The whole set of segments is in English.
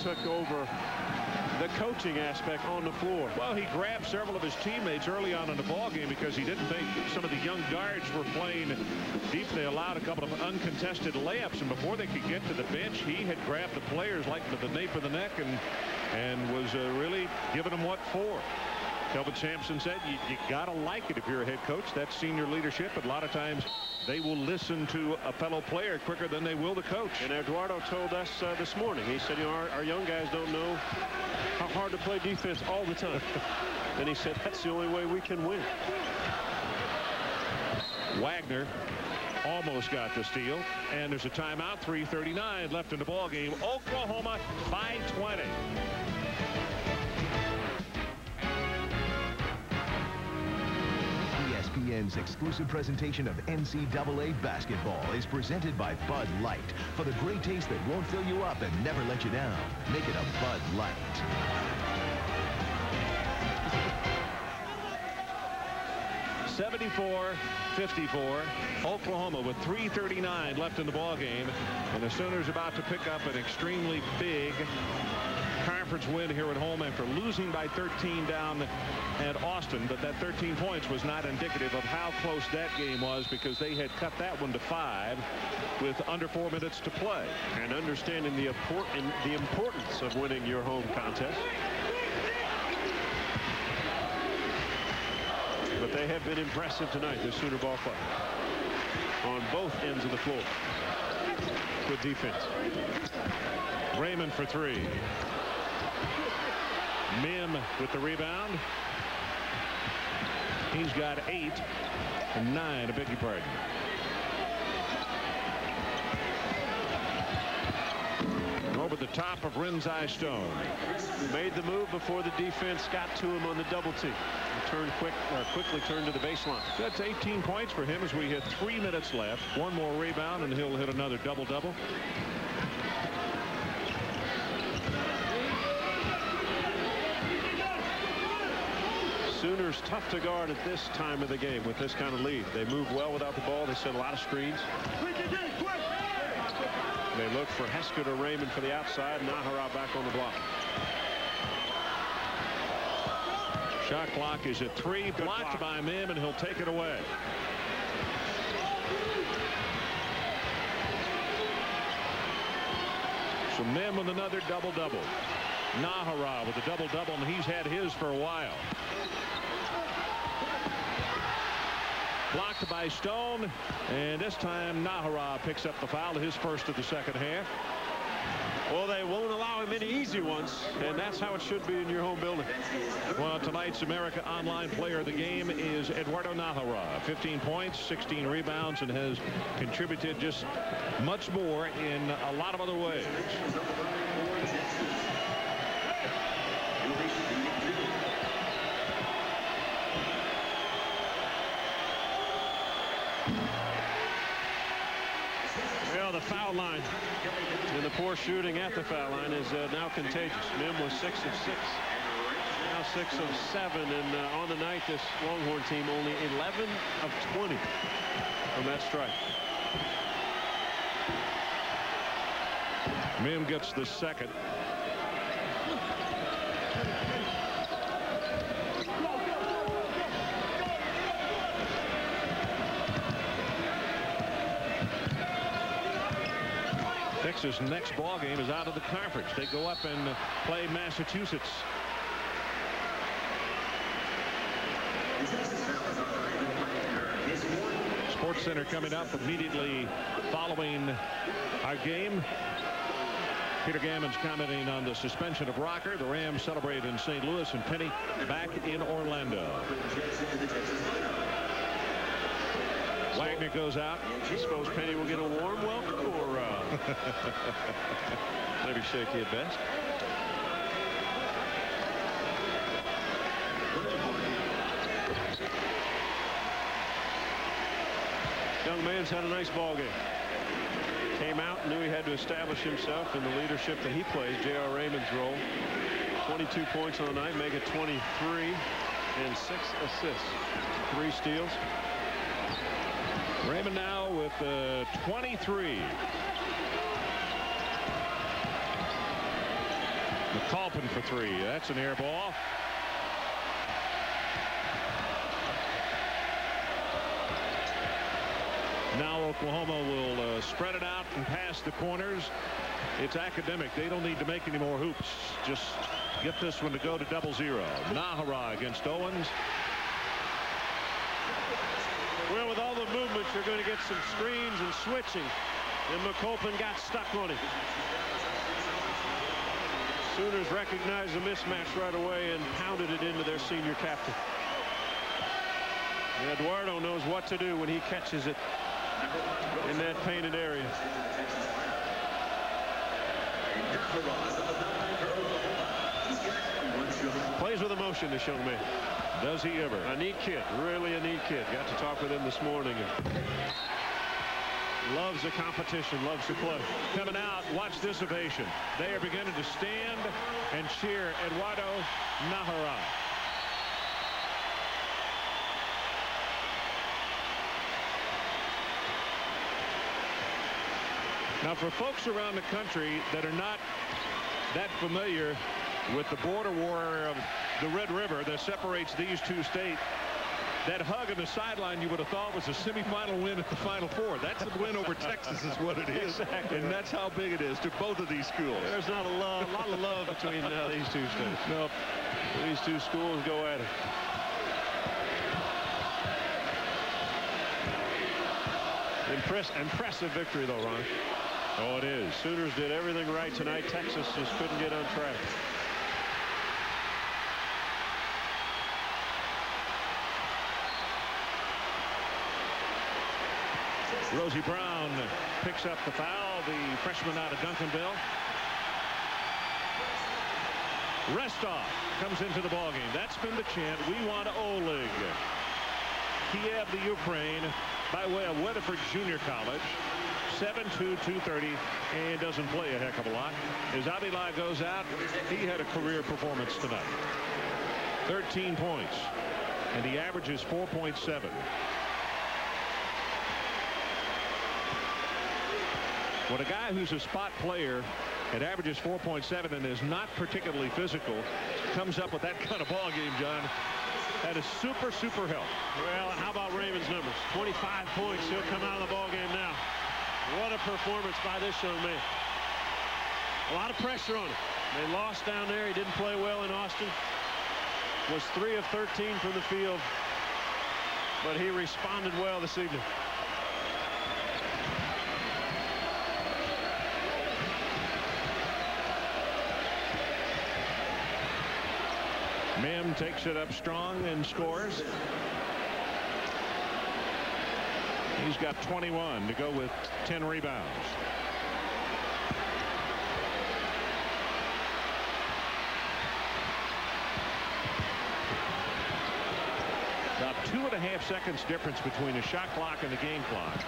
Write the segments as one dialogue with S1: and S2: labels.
S1: took over the coaching aspect on the floor.
S2: Well, he grabbed several of his teammates early on in the ball game because he didn't think some of the young guards were playing deep. They allowed a couple of uncontested layups, and before they could get to the bench, he had grabbed the players like the nape of the neck and was really giving them what for. Kelvin Sampson said you gotta like it if you're a head coach. That's senior leadership. But a lot of times they will listen to a fellow player quicker than they will the coach.
S1: And Eduardo told us this morning, he said, you know, our young guys don't know how hard to play defense all the time. And he said that's the only way we can win.
S2: Wagner almost got the steal, and there's a timeout. 3:39 left in the ball game. Oklahoma by 20.
S3: ESPN's exclusive presentation of NCAA basketball is presented by Bud Light. For the great taste that won't fill you up and never let you down, make it a Bud Light.
S2: 74-54. Oklahoma with 3:39 left in the ball game, and the Sooners about to pick up an extremely big conference win here at home after losing by 13 down at Austin. But that 13 points was not indicative of how close that game was, because they had cut that one to 5 with under 4 minutes to play.
S1: And understanding the importance of winning your home contest. But they have been impressive tonight, the Sooner Ball Club, on both ends of the floor. Good defense.
S2: Raymond for 3. Mim with the rebound. He's got 8 and 9, I beg your pardon. Over the top of Rinzai Stone.
S1: Made the move before the defense got to him on the double team. Quickly turned to the baseline.
S2: That's 18 points for him as we hit 3 minutes left. One more rebound and he'll hit another double-double.
S1: Sooners tough to guard at this time of the game with this kind of lead. They move well without the ball. They set a lot of screens. They look for Heskett or Raymond for the outside. Nájera back on the block.
S2: Shot clock is at 3. Blocked by Mim, and he'll take it away. So Mim with another double-double. Nájera with a double-double, and he's had his for a while. Blocked by Stone, and this time Nájera picks up the foul, his first of the second half.
S1: Well, they won't allow him any easy ones, and that's how it should be in your home building.
S2: Well, tonight's America Online Player of the Game is Eduardo Najera. 15 points, 16 rebounds, and has contributed just much more in a lot of other ways.
S1: Well, the foul line and the poor shooting at the foul line is now contagious. Mim was 6 of 6. Now 6 of 7. And on the night, this Longhorn team only 11 of 20 from that strike.
S2: Mim gets the second. Texas' next ball game is out of the conference. They go up and play Massachusetts. Sports Center coming up immediately following our game. Peter Gammon's commenting on the suspension of Rocker. The Rams celebrate in St. Louis, and Penny back in Orlando. Wagner goes out.
S1: I suppose Penny will get a warm welcome, or maybe shaky at best. Young man's had a nice ball game. Came out, knew he had to establish himself in the leadership that he plays. J.R. Raymond's role. 22 points on the night, make it 23, and 6 assists. 3 steals.
S2: Raymond now with 23. McAlpin for three. That's an air ball. Now Oklahoma will spread it out and pass the corners. It's academic. They don't need to make any more hoops. Just get this one to go to 0-0. Nájera against Owens.
S1: Well, with all the movements, you're going to get some screens and switching. And McAlpin got stuck on him. Sooners recognized the mismatch right away and pounded it into their senior captain. And Eduardo knows what to do when he catches it in that painted area. Plays with emotion, this young man.
S2: Does he ever?
S1: A neat kid, really a neat kid. Got to talk with him this morning. Loves the competition, loves to play.
S2: Coming out, watch this ovation. They are beginning to stand and cheer Eduardo Najera. Now, for folks around the country that are not that familiar with the border war of the Red River that separates these two states, that hug on the sideline you would have thought was a semifinal win at the Final Four. That's a win over Texas is what it is.
S1: Exactly.
S2: And that's how big it is to both of these schools.
S1: There's not a lot of love between these two states.
S2: Nope.
S1: These two schools go at it. Impressive victory, though, Ron.
S2: Oh, it is.
S1: Sooners did everything right tonight. Texas just couldn't get on track.
S2: Rosie Brown picks up the foul, the freshman out of Duncanville. Restov comes into the ballgame. That's been the chant. We want Oleg. Kiev, the Ukraine, by way of Weatherford Junior College. 7'2", 230, and doesn't play a heck of a lot. As Avila goes out, he had a career performance tonight. 13 points, and he averages 4.7. When a guy who's a spot player and averages 4.7 and is not particularly physical comes up with that kind of ball game, John, that is super help.
S1: Well, how about Raymond's numbers? 25 points. He'll come out of the ball game now. What a performance by this young man. A lot of pressure on him. They lost down there. He didn't play well in Austin. Was 3 of 13 from the field, but he responded well this evening.
S2: Mim takes it up strong and scores. He's got 21 to go with 10 rebounds. About 2.5 seconds difference between the shot clock and the game clock.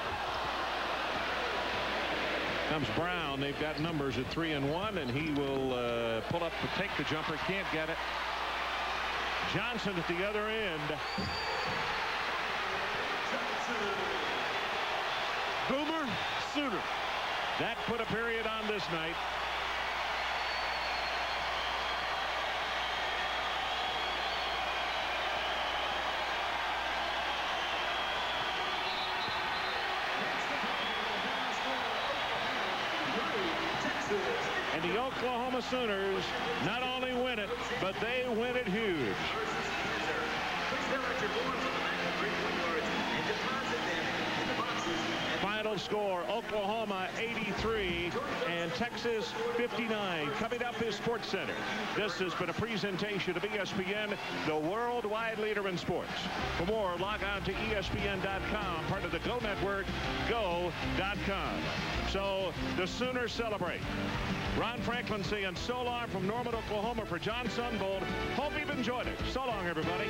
S2: Comes Brown. They've got numbers at 3 and 1, and he will pull up to take the jumper. Can't get it. Johnson at the other end.
S1: Boomer Sooner.
S2: That put a period on this night. And the Oklahoma Sooners not only win it, but they win it huge. Final score, Oklahoma 83 and Texas 59. Coming up is Sports Center. This has been a presentation of ESPN, the worldwide leader in sports. For more, log on to ESPN.com, part of the Go Network, go.com. So the Sooners celebrate. Ron Franklin saying so long from Norman, Oklahoma for John Sunbold. Hope you've enjoyed it. So long, everybody.